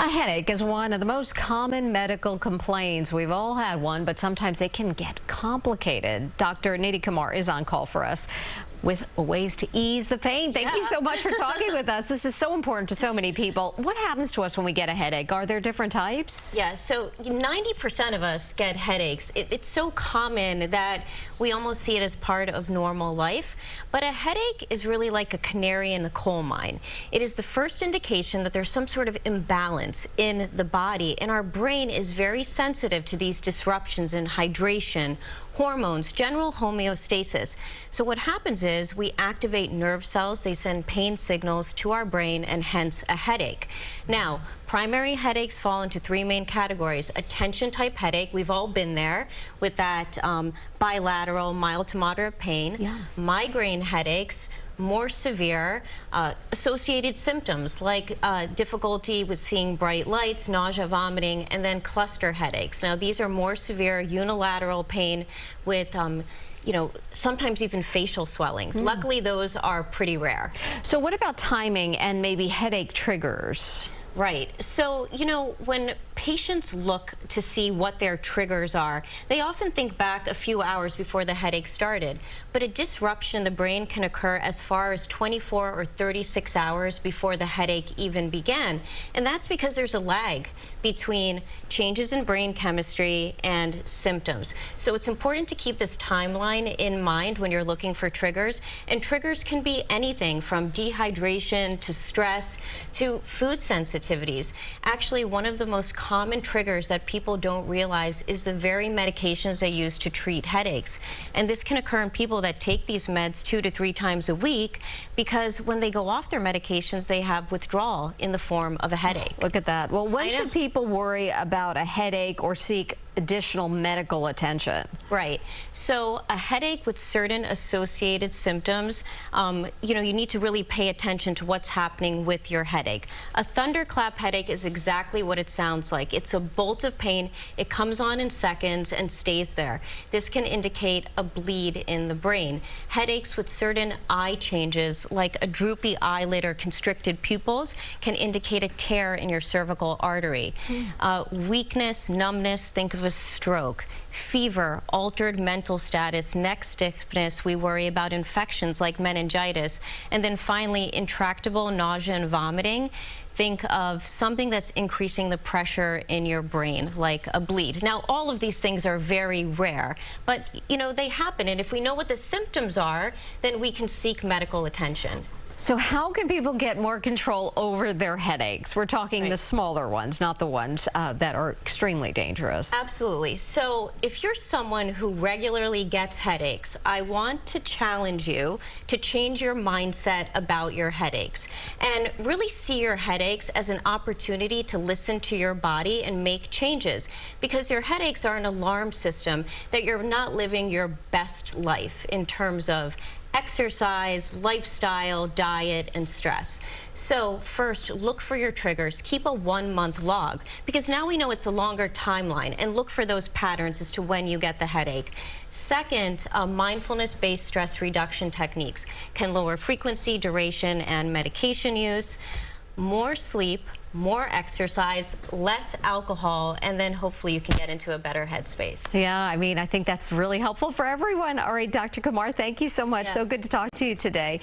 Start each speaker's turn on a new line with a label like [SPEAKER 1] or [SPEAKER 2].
[SPEAKER 1] A headache is one of the most common medical complaints. We've all had one, but sometimes they can get complicated. Dr. Nidhi Kumar is on call for us with ways to ease the pain. Thank you so much for talking with us. This is so important to so many people. What happens to us when we get a headache? Are there different types?
[SPEAKER 2] Yeah, so 90% of us get headaches. It's so common that we almost see it as part of normal life. But a headache is really like a canary in the coal mine. It is the first indication that there's some sort of imbalance in the body, and our brain is very sensitive to these disruptions in hydration, hormones, general homeostasis. So what happens is we activate nerve cells, they send pain signals to our brain, and hence a headache. Now, primary headaches fall into three main categories. A tension type headache, we've all been there with that bilateral mild to moderate pain.
[SPEAKER 1] Yeah.
[SPEAKER 2] Migraine headaches, more severe, associated symptoms like difficulty with seeing bright lights, nausea, vomiting, and then cluster headaches. Now, these are more severe unilateral pain with sometimes even facial swellings. Luckily, those are pretty rare.
[SPEAKER 1] So what about timing and maybe headache triggers?
[SPEAKER 2] Right. So, when patients look to see what their triggers are, they often think back a few hours before the headache started. But a disruption in the brain can occur as far as 24 or 36 hours before the headache even began. And that's because there's a lag between changes in brain chemistry and symptoms. So it's important to keep this timeline in mind when you're looking for triggers. And triggers can be anything from dehydration to stress to food sensitivities. Actually, one of the most common triggers that people don't realize is the very medications they use to treat headaches. And this can occur in people that take these meds 2 to 3 times a week, because when they go off their medications, they have withdrawal in the form of a headache.
[SPEAKER 1] Look at that. Well, when should people worry about a headache or seek additional medical attention?
[SPEAKER 2] Right. So a headache with certain associated symptoms, you need to really pay attention to what's happening with your headache. A thunderclap headache is exactly what it sounds like. It's a bolt of pain. It comes on in seconds and stays there. This can indicate a bleed in the brain. Headaches with certain eye changes, like a droopy eyelid or constricted pupils, can indicate a tear in your cervical artery. Weakness, numbness, think of a stroke. Fever, altered mental status, neck stiffness, we worry about infections like meningitis. And then finally, intractable nausea and vomiting. Think of something that's increasing the pressure in your brain, like a bleed. Now, all of these things are very rare, but they happen. And if we know what the symptoms are, then we can seek medical attention.
[SPEAKER 1] So how can people get more control over their headaches? We're talking the smaller ones, not the ones that are extremely dangerous.
[SPEAKER 2] Absolutely. So if you're someone who regularly gets headaches, I want to challenge you to change your mindset about your headaches and really see your headaches as an opportunity to listen to your body and make changes, because your headaches are an alarm system that you're not living your best life in terms of exercise, lifestyle, diet, and stress. So first, look for your triggers. Keep a 1-month log, because now we know it's a longer timeline, and look for those patterns as to when you get the headache. Second, mindfulness-based stress reduction techniques can lower frequency, duration, and medication use. More sleep, more exercise, less alcohol, and then hopefully you can get into a better headspace.
[SPEAKER 1] Yeah, I think that's really helpful for everyone. All right, Dr. Kumar, thank you so much. So good to talk to you today.